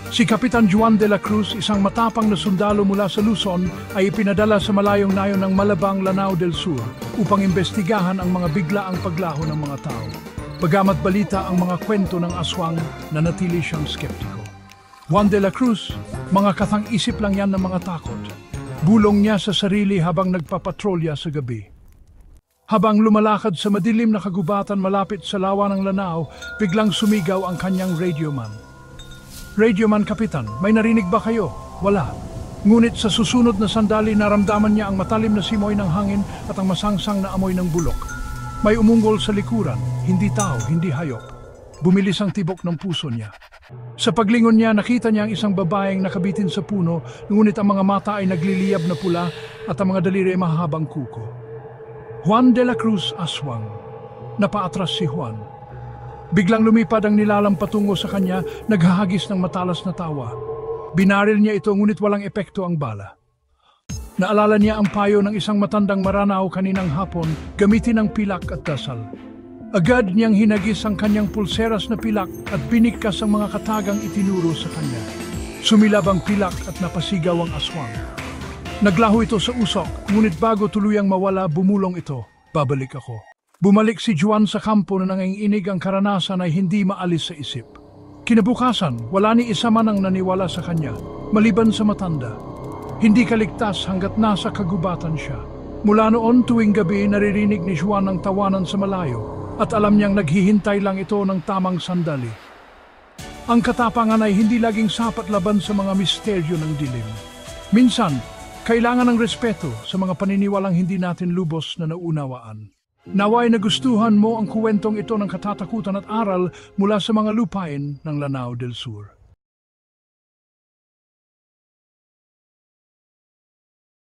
Si Kapitan Juan de la Cruz, isang matapang na sundalo mula sa Luzon, ay ipinadala sa malayong nayon ng Malabang, Lanao del Sur upang imbestigahan ang mga biglaang paglaho ng mga tao. Bagamat balita ang mga kwento ng aswang, nanatili siyang skeptiko. Juan de la Cruz, mga kathang-isip lang yan ng mga takot. Bulong niya sa sarili habang nagpapatrolya sa gabi. Habang lumalakad sa madilim na kagubatan malapit sa lawa ng Lanao, biglang sumigaw ang kanyang radioman. "Radioman, Kapitan, may narinig ba kayo?" "Wala." Ngunit sa susunod na sandali naramdaman niya ang matalim na simoy ng hangin at ang masangsang na amoy ng bulok. May umunggol sa likuran, hindi tao, hindi hayop. Bumilis ang tibok ng puso niya. Sa paglingon niya, nakita niya ang isang babaeng nakabitin sa puno, ngunit ang mga mata ay nagliliyab na pula at ang mga daliri ay mahabang kuko. Juan de la Cruz, aswang. Napaatras si Juan. Biglang lumipad ang nilalang patungo sa kanya, naghahagis ng matalas na tawa. Binaril niya ito ngunit walang epekto ang bala. Naalala niya ang payo ng isang matandang Maranao kaninang hapon, gamitin ang pilak at dasal. Agad niyang hinagis ang kanyang pulseras na pilak at pinikkas ang mga katagang itinuro sa kanya. Sumilab ang pilak at napasigaw ang aswang. Naglaho ito sa usok, ngunit bago tuluyang mawala, bumulong ito. "Babalik ako." Bumalik si Juan sa kampo na nanginginig ang karanasan ay hindi maalis sa isip. Kinabukasan, wala ni isa man ang naniwala sa kanya, maliban sa matanda. Hindi kaligtas hanggat nasa kagubatan siya. Mula noon tuwing gabi naririnig ni Juan ang tawanan sa malayo at alam niyang naghihintay lang ito ng tamang sandali. Ang katapangan ay hindi laging sapat laban sa mga misteryo ng dilim. Minsan, kailangan ng respeto sa mga paniniwalang hindi natin lubos na naunawaan. Naway nagustuhan mo ang kuwentong ito ng katatakutan at aral mula sa mga lupain ng Lanao del Sur.